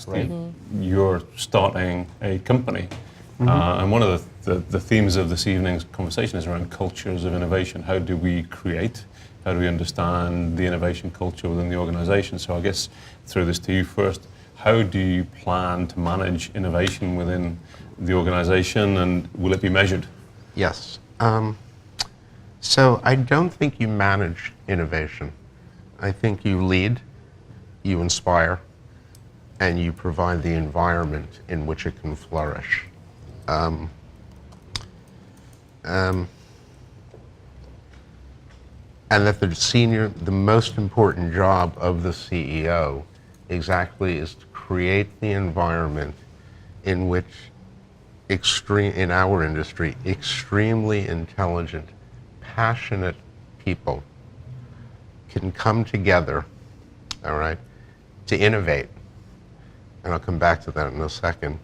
right? You're starting a company. And one of the themes of this evening's conversation is around cultures of innovation. How do we create? How do we understand the innovation culture within the organization? So I guess throw this to you first. How do you plan to manage innovation within the organization, and will it be measured? Yes. So I don't think you manage innovation. I think you lead, you inspire, and you provide the environment in which it can flourish. And that the most important job of the CEO exactly is to create the environment in which in our industry, extremely intelligent, passionate people can come together, all right, to innovate, and I'll come back to that in a second,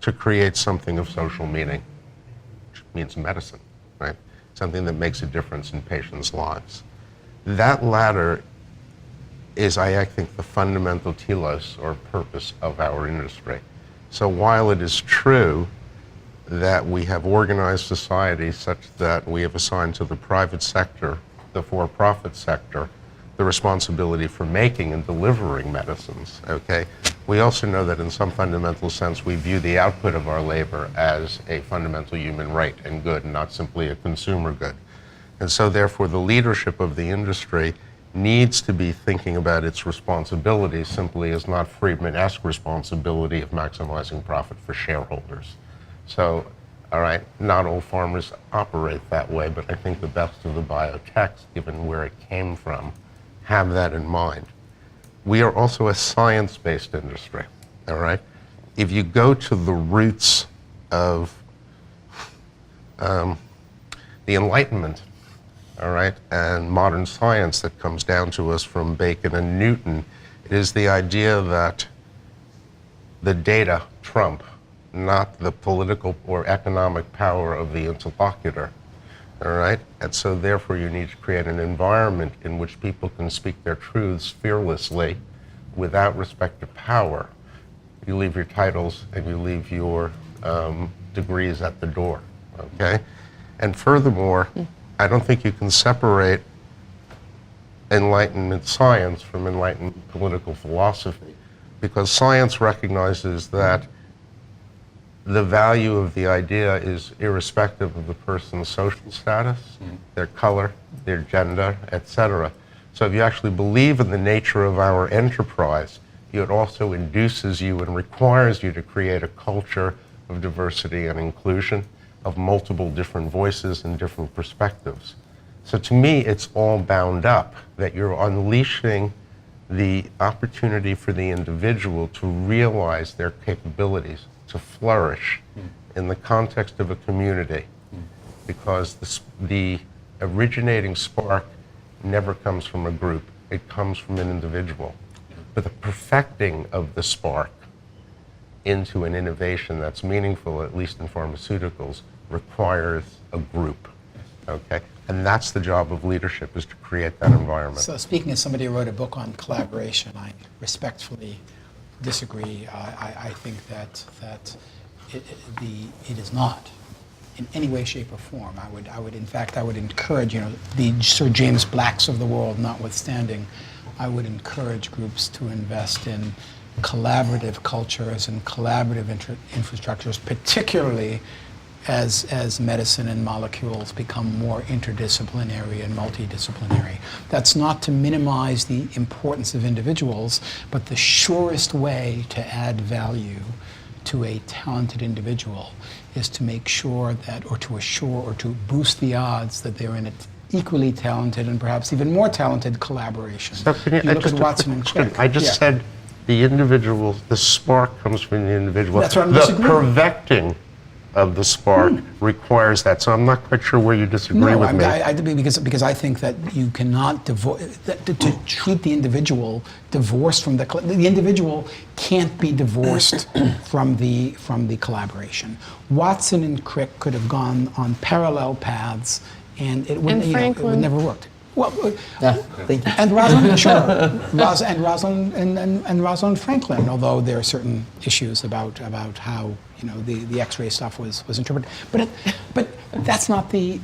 to create something of social meaning, which means medicine, right? Something that makes a difference in patients' lives. That latter is, I think, the fundamental telos or purpose of our industry. So while it is true that we have organized society such that we have assigned to the private sector, the for-profit sector, the responsibility for making and delivering medicines, okay? We also know that in some fundamental sense, we view the output of our labor as a fundamental human right and good, and not simply a consumer good. And so therefore, the leadership of the industry needs to be thinking about its responsibility simply as not Friedman-esque responsibility of maximizing profit for shareholders. So, all right, not all farmers operate that way, but I think the best of the biotechs, given where it came from, have that in mind. We are also a science-based industry, all right? If you go to the roots of the Enlightenment, all right, and modern science that comes down to us from Bacon and Newton, it is the idea that the data trump, not the political or economic power of the interlocutor, all right? And so therefore you need to create an environment in which people can speak their truths fearlessly without respect to power. You leave your titles and you leave your degrees at the door, okay? And furthermore, I don't think you can separate Enlightenment science from Enlightenment political philosophy, because science recognizes that the value of the idea is irrespective of the person's social status, their color, their gender, etc. So if you actually believe in the nature of our enterprise, it also induces you and requires you to create a culture of diversity and inclusion, of multiple different voices and different perspectives. So to me, it's all bound up, that you're unleashing the opportunity for the individual to realize their capabilities, to flourish in the context of a community, because the originating spark never comes from a group, it comes from an individual. But the perfecting of the spark into an innovation that's meaningful, at least in pharmaceuticals, requires a group, okay? And that's the job of leadership, is to create that environment. So speaking as somebody who wrote a book on collaboration, I respectfully disagree. I think that it is not in any way, shape, or form. I would encourage, the Sir James Blacks of the world notwithstanding, I would encourage groups to invest in collaborative cultures and collaborative infrastructures, particularly as medicine and molecules become more interdisciplinary and multidisciplinary. That's not to minimize the importance of individuals, but the surest way to add value to a talented individual is to make sure that, or to assure, or to boost the odds that they're in an equally talented and perhaps even more talented collaboration. So can you look at Watson and Crick. I just said the individual, the spark comes from the individual. That's what I'm the disagreeing. perfecting of the spark requires that. So I'm not quite sure where you disagree with me. Because I think that you cannot to treat the individual divorced from the individual can't be divorced from the collaboration. Watson and Crick could have gone on parallel paths, and it would never worked. Well, Thank you. and Rosalind, sure, and Rosalind Franklin. Although there are certain issues about how the X-ray stuff was interpreted, but that's not the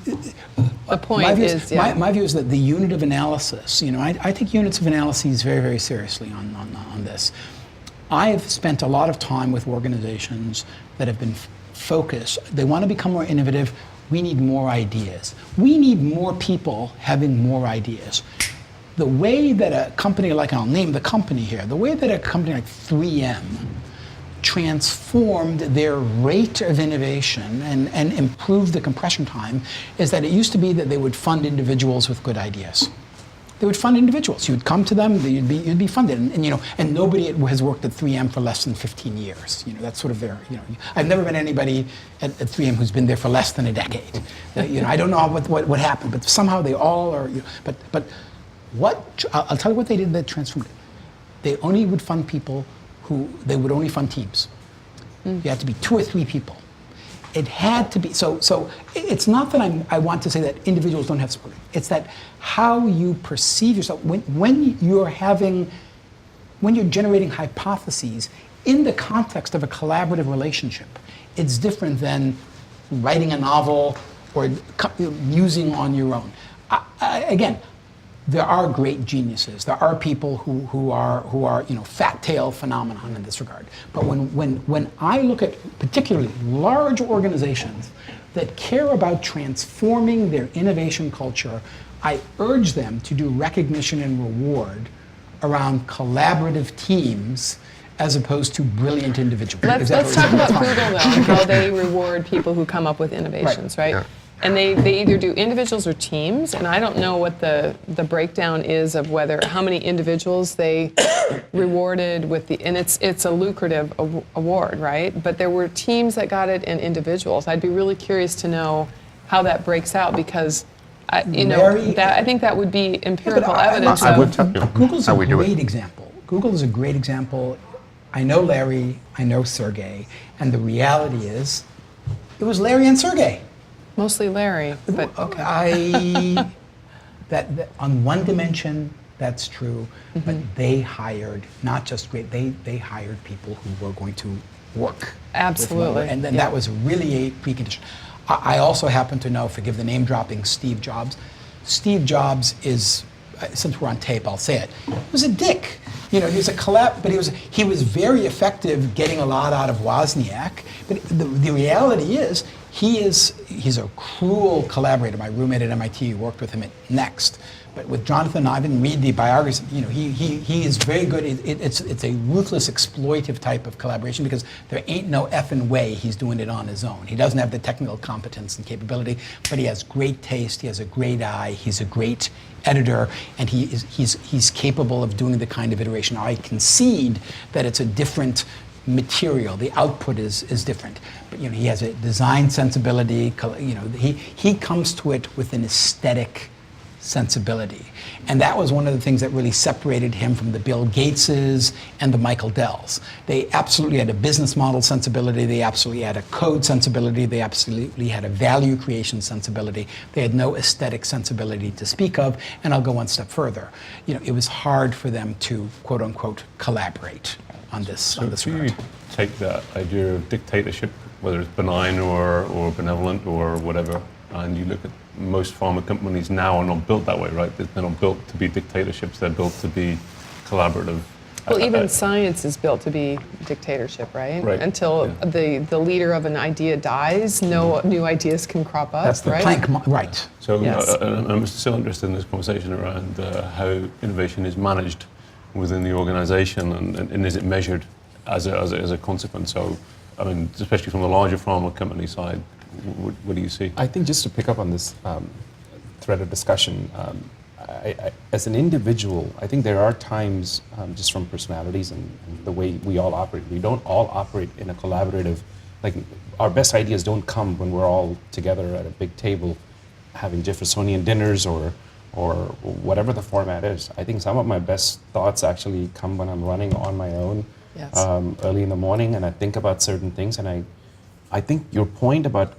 point. My view is that the unit of analysis. I take units of analyses very, very seriously on this. I have spent a lot of time with organizations that have been focused. They want to become more innovative. We need more ideas. We need more people having more ideas. The way that a company like, I'll name the company here, the way that a company like 3M transformed their rate of innovation and improved the compression time is that it used to be that they would fund individuals with good ideas. They would fund individuals. You would come to them, you'd be funded, and nobody has worked at 3M for less than 15 years. That's sort of their. I've never met anybody at 3M who's been there for less than a decade. I don't know what happened, but somehow they all are. But I'll tell you what they did that transformed it. They only would fund people they would only fund teams. You had to be 2 or 3 people. It had to be, so it's not that I want to say that individuals don't have support. It's that how you perceive yourself, when you're generating hypotheses in the context of a collaborative relationship, it's different than writing a novel or musing on your own. Again, there are great geniuses. There are people who are fat tail phenomenon in this regard. But when I look at particularly large organizations that care about transforming their innovation culture, I urge them to do recognition and reward around collaborative teams as opposed to brilliant individuals. Let's talk about Google, though, and how they reward people who come up with innovations, right? Yeah. And they either do individuals or teams, and I don't know what the breakdown is of how many individuals they rewarded with and it's a lucrative award, right? But there were teams that got it and individuals. I'd be really curious to know how that breaks out because I think that would be empirical evidence. I would tell you Google's how a we do great it. example. Google is a great example. I know Larry, I know Sergey, and the reality is, it was Larry and Sergey. Mostly Larry, but okay. That on one dimension, that's true, but they hired not just they hired people who were going to work. Absolutely. And then that was really a precondition. I also happen to know, forgive the name dropping, Steve Jobs. Steve Jobs is, since we're on tape, I'll say it, he was a dick. He was a but he was very effective getting a lot out of Wozniak. But the reality is, he's a cruel collaborator. My roommate at MIT worked with him at Next. But with Jonathan Ivan, read the biography. He is very good. It's a ruthless, exploitive type of collaboration because there ain't no effing way he's doing it on his own. He doesn't have the technical competence and capability, but he has great taste. He has a great eye. He's a great editor, and he's capable of doing the kind of iteration. I concede that it's a different material. The output is different, but he has a design sensibility. He comes to it with an aesthetic sensibility, and that was one of the things that really separated him from the Bill Gateses and the Michael Dells. They absolutely had a business model sensibility. They absolutely had a code sensibility. They absolutely had a value creation sensibility. They had no aesthetic sensibility to speak of. And I'll go one step further. It was hard for them to quote unquote collaborate on this. If you take that idea of dictatorship, whether it's benign or benevolent or whatever, and you look at most pharma companies now are not built that way, right? They're not built to be dictatorships. They're built to be collaborative. Well, even science is built to be dictatorship, right? Until the leader of an idea dies, no new ideas can crop up, That's the right? Planck, right. So I'm still interested in this conversation around how innovation is managed within the organization and is it measured as a consequence? So, I mean, especially from the larger pharma company side, what do you see? I think just to pick up on this thread of discussion, as an individual, I think there are times, just from personalities and the way we all operate, we don't all operate in a collaborative, like our best ideas don't come when we're all together at a big table having Jeffersonian dinners or whatever the format is. I think some of my best thoughts actually come when I'm running on my own early in the morning and I think about certain things, and I think your point about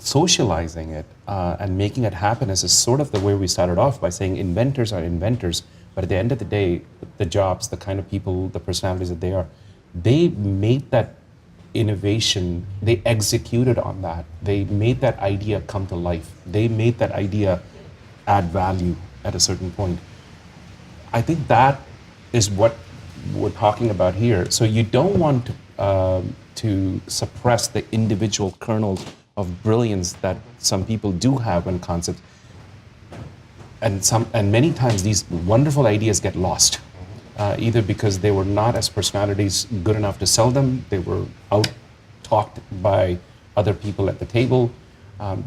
socializing it and making it happen is sort of the way we started off by saying inventors are inventors, but at the end of the day, the jobs, the kind of people, the personalities that they are, they made that innovation, they executed on that, they made that idea come to life, they made that idea add value at a certain point. I think that is what we're talking about here. So you don't want to suppress the individual kernels of brilliance that some people do have in concepts. And many times these wonderful ideas get lost, either because they were not as personalities good enough to sell them, they were out-talked by other people at the table,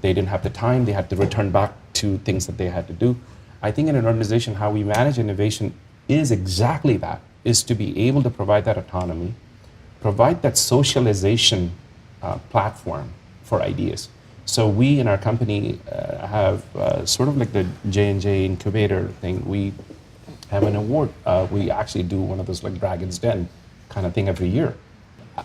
they didn't have the time, they had to return back to things that they had to do. I think in an organization, how we manage innovation is exactly that, is to be able to provide that autonomy, provide that socialization platform for ideas. So we in our company have sort of like the J&J incubator thing. We have an award. We actually do one of those like Dragon's Den kind of thing every year.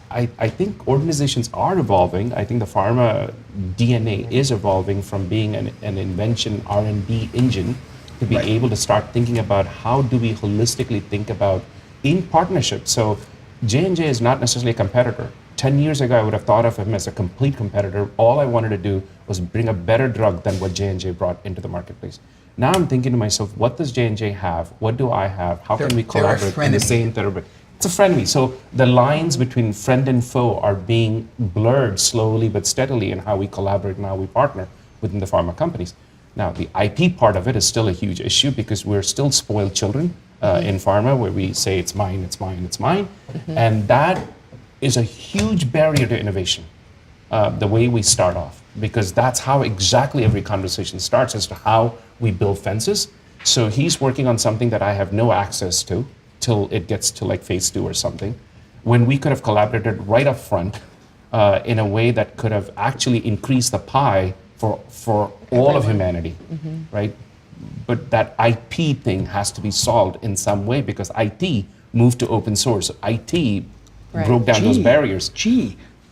I think organizations are evolving. I think the pharma DNA is evolving from being an invention R&D engine to be able to start thinking about how do we holistically think about in partnership. So J&J is not necessarily a competitor. 10 years ago, I would have thought of him as a complete competitor. All I wanted to do was bring a better drug than what J&J brought into the marketplace. Now I'm thinking to myself, what does J&J have? What do I have? How can we collaborate in the same therapy? It's a frenemy. So the lines between friend and foe are being blurred slowly but steadily in how we collaborate and how we partner within the pharma companies. Now, the IP part of it is still a huge issue because we're still spoiled children in pharma where we say it's mine, it's mine, it's mine. And that is a huge barrier to innovation, the way we start off, because that's how exactly every conversation starts as to how we build fences. So he's working on something that I have no access to till it gets to like phase 2 or something, when we could have collaborated right up front in a way that could have actually increased the pie for all of humanity, right? But that IP thing has to be solved in some way because IT moved to open source. IT broke down those barriers.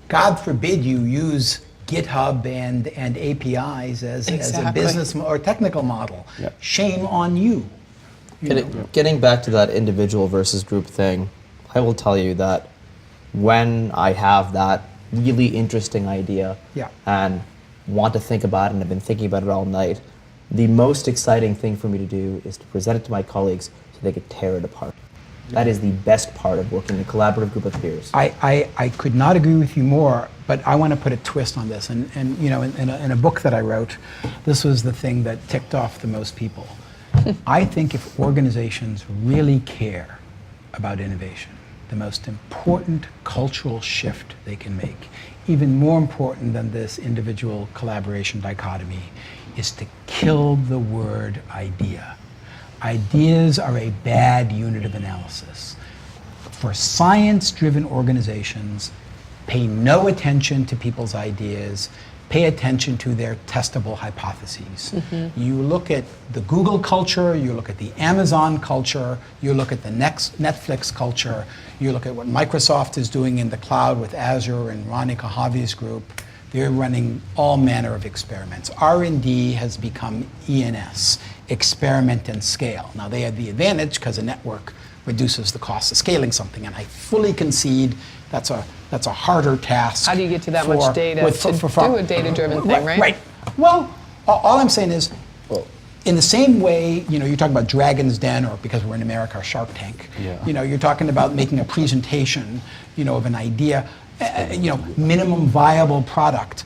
God forbid you use GitHub and APIs as a business or technical model. Yeah. Shame on you. Getting back to that individual versus group thing, I will tell you that when I have that really interesting idea and want to think about it, and I've been thinking about it all night, the most exciting thing for me to do is to present it to my colleagues so they could tear it apart. That is the best part of working in a collaborative group of peers. I could not agree with you more, but I want to put a twist on this. And you know, in a book that I wrote, this was the thing that ticked off the most people. I think if organizations really care about innovation, the most important cultural shift they can make, even more important than this individual collaboration dichotomy, is to kill the word idea. Ideas are a bad unit of analysis. For science-driven organizations, pay no attention to people's ideas, pay attention to their testable hypotheses. You look at the Google culture, you look at the Amazon culture, you look at the Netflix culture, you look at what Microsoft is doing in the cloud with Azure and Ronnie Kohavi's group. They're running all manner of experiments. R&D has become ENS, experiment and scale. Now they have the advantage because a network reduces the cost of scaling something, and I fully concede that's a harder task. How do you get to that much data to do a data-driven thing, right? Right. Well, all I'm saying is, in the same way, you know, you're talking about Dragon's Den, or because we're in America, Shark Tank. Yeah. You know, you're talking about making a presentation, you know, of an idea, you know, minimum viable product.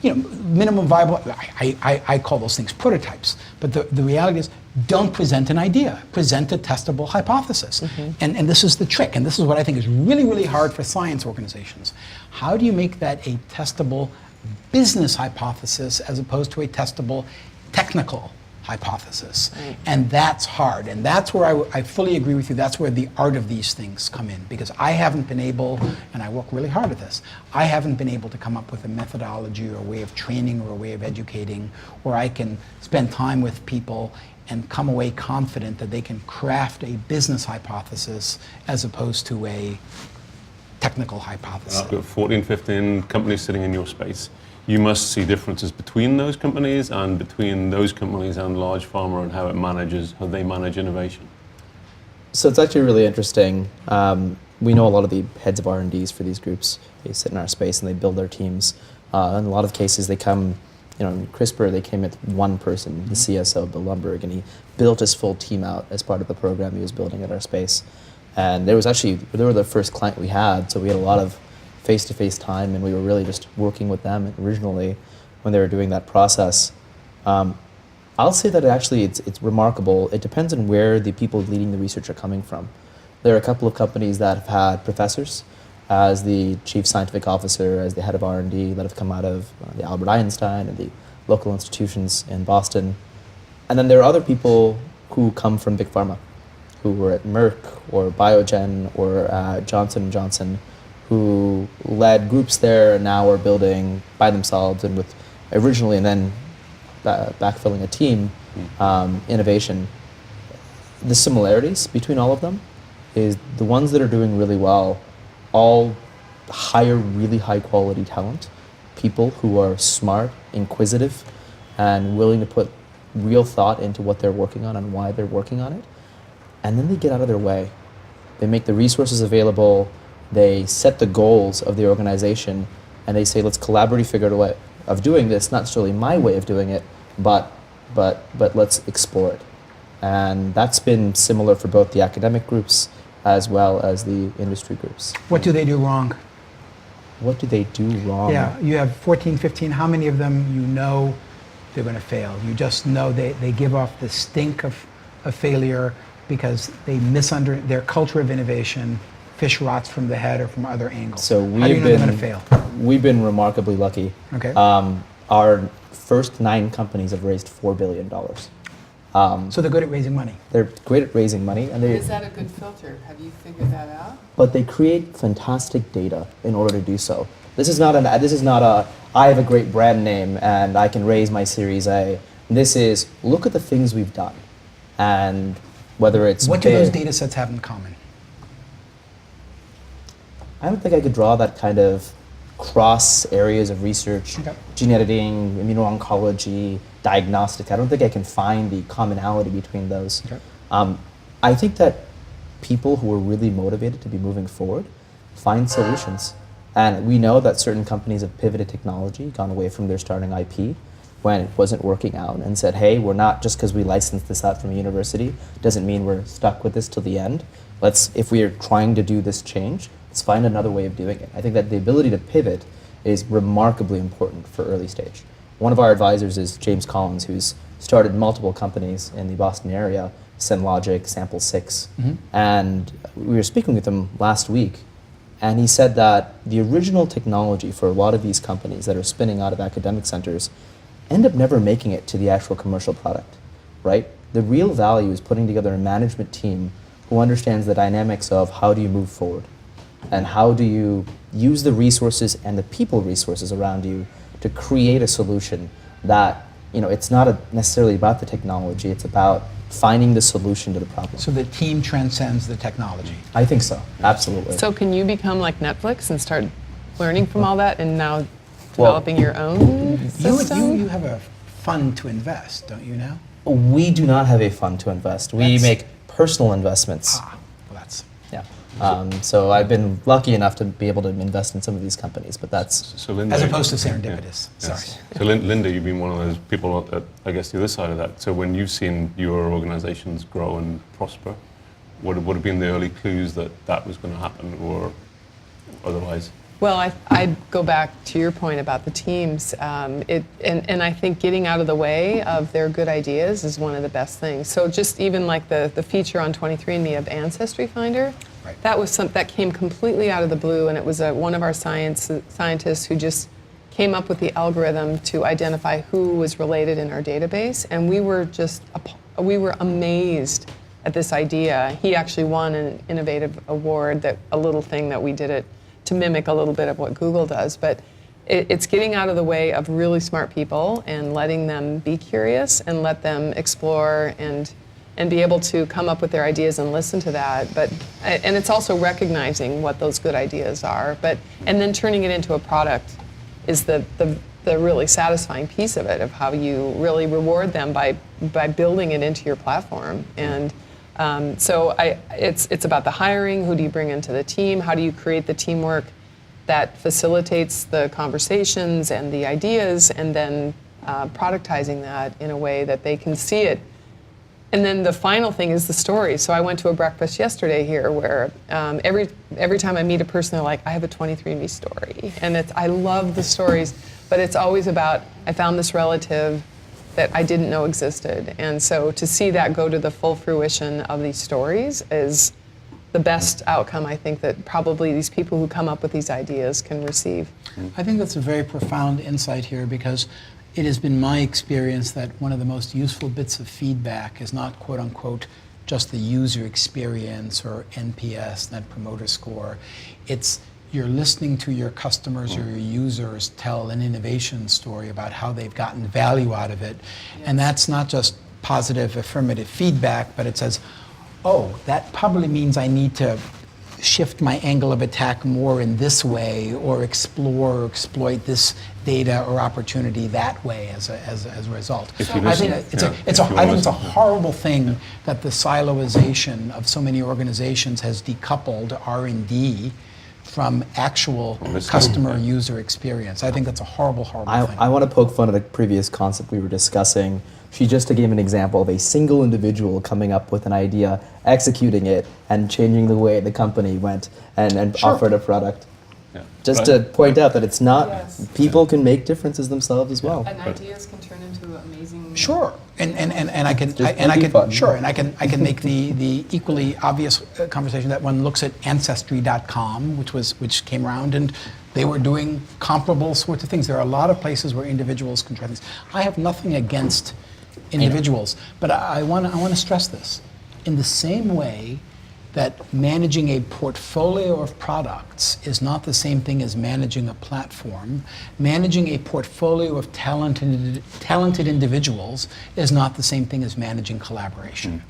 You know, minimum viable, I call those things prototypes. But the reality is, don't present an idea, present a testable hypothesis. And this is the trick, and this is what I think is really, really hard for science organizations. How do you make that a testable business hypothesis as opposed to a testable technical hypothesis? And that's hard, and that's where I fully agree with you, that's where the art of these things come in, because I haven't been able, and I work really hard at this, I haven't been able to come up with a methodology or a way of training or a way of educating where I can spend time with people and come away confident that they can craft a business hypothesis as opposed to a technical hypothesis. I've got 14, 15 companies sitting in your space. You must see differences between those companies and between those companies and large pharma and how they manage innovation. So it's actually really interesting. We know a lot of the heads of R&Ds for these groups. They sit in our space and they build their teams. In a lot of cases, they come, in CRISPR, they came with one person, the CSO, Bill Lumberg, and he built his full team out as part of the program he was building at our space. And they were the first client we had, so we had a lot of face-to-face time, and we were really just working with them originally when they were doing that process. I'll say that actually it's remarkable. It depends on where the people leading the research are coming from. There are a couple of companies that have had professors as the chief scientific officer, as the head of R&D, that have come out of the Albert Einstein and the local institutions in Boston. And then there are other people who come from big pharma, who were at Merck or Biogen or Johnson & Johnson, who led groups there and now are building by themselves and with originally and then backfilling a team, innovation. The similarities between all of them is the ones that are doing really well all hire really high quality talent, people who are smart, inquisitive, and willing to put real thought into what they're working on and why they're working on it. And then they get out of their way. They make the resources available, they set the goals of the organization, and they say, let's collaboratively figure out a way of doing this, not necessarily my way of doing it, but let's explore it. And that's been similar for both the academic groups as well as the industry groups. What do they do wrong? What do they do wrong? Yeah, you have 14, 15, how many of them you know they're going to fail? You just know they give off the stink of failure because they their culture of innovation fish rots from the head or from other angles. So how do you know they're going to fail? We've been remarkably lucky. Okay. Our first 9 companies have raised $4 billion. So they're good at raising money. They're great at raising money, and Is that a good filter? Have you figured that out? but they create fantastic data in order to do so. This is not a I have a great brand name and I can raise my Series A. This is look at the things we've done, and whether it's What do those data sets have in common? I don't think I could draw that kind of cross areas of research, Okay. gene editing, immuno-oncology, diagnostic. I don't think I can find the commonality between those. Okay. I think that people who are really motivated to be moving forward find solutions. And we know that certain companies have pivoted technology, gone away from their starting IP when it wasn't working out, and said, hey, we're not, just because we licensed this out from a university, doesn't mean we're stuck with this till the end. If we are trying to do this change, let's find another way of doing it. I think that the ability to pivot is remarkably important for early stage. One of our advisors is James Collins, who's started multiple companies in the Boston area, SenLogic, Sample 6. And we were speaking with him last week, and he said that the original technology for a lot of these companies that are spinning out of academic centers end up never making it to the actual commercial product, right? The real value is putting together a management team who understands the dynamics of how do you move forward and how do you use the resources and the people resources around you to create a solution that, it's not necessarily about the technology, it's about finding the solution to the problem. So the team transcends the technology. I think so, absolutely. So can you become like Netflix and start learning from all that and now developing your own system? You have a fund to invest, don't you now? We do not have a fund to invest. We make personal investments. Well, that's... Yeah. So I've been lucky enough to be able to invest in some of these companies, but that's... So Linda, As opposed to serendipitous. Yeah. Sorry. So Linda, you've been one of those people at, I guess, the other side of that. So when you've seen your organizations grow and prosper, what have been the early clues that was going to happen or otherwise? Well, I'd go back to your point about the teams. And I think getting out of the way of their good ideas is one of the best things. So just even like the feature on 23andMe of Ancestry Finder, right. that came completely out of the blue, and it was one of our scientists who just came up with the algorithm to identify who was related in our database, and we were amazed at this idea. He actually won an innovative award, a little thing that we did it to mimic a little bit of what Google does, but it's getting out of the way of really smart people and letting them be curious and let them explore and and be able to come up with their ideas and listen to that. And it's also recognizing what those good ideas are, and then turning it into a product is the really satisfying piece of it, of how you really reward them by building it into your platform. And so it's about the hiring. Who do you bring into the team? How do you create the teamwork that facilitates the conversations and the ideas, and then productizing that in a way that they can see it. And then the final thing is the story. So I went to a breakfast yesterday here where every time I meet a person, they're like, I have a 23andMe story. And I love the stories, but it's always about, I found this relative that I didn't know existed. And so to see that go to the full fruition of these stories is the best outcome, I think, that probably these people who come up with these ideas can receive. I think that's a very profound insight here, because it has been my experience that one of the most useful bits of feedback is not, quote unquote, just the user experience or NPS, Net Promoter Score. It's you're listening to your customers or your users tell an innovation story about how they've gotten value out of it. Yes. And that's not just positive, affirmative feedback, but it says, oh, that probably means I need to shift my angle of attack more in this way, or explore or exploit this data or opportunity that way as a result. I think it's a horrible thing that the siloization of so many organizations has decoupled R&D from actual customer user experience. I think that's a horrible thing. I want to poke fun at a previous concept we were discussing. She just gave an example of a single individual coming up with an idea, executing it, and changing the way the company went and Sure. offered a product. Yeah. Just But to point out that it's not, Yes. people can make differences themselves as well. And ideas can turn into amazing. Sure, and I can Just would be fun. sure, and I can make the equally obvious conversation that one looks at Ancestry.com, which came around, and they were doing comparable sorts of things. There are a lot of places where individuals can try things. I have nothing against individuals, but I want to stress this. In the same way that managing a portfolio of products is not the same thing as managing a platform, managing a portfolio of talented individuals is not the same thing as managing collaboration.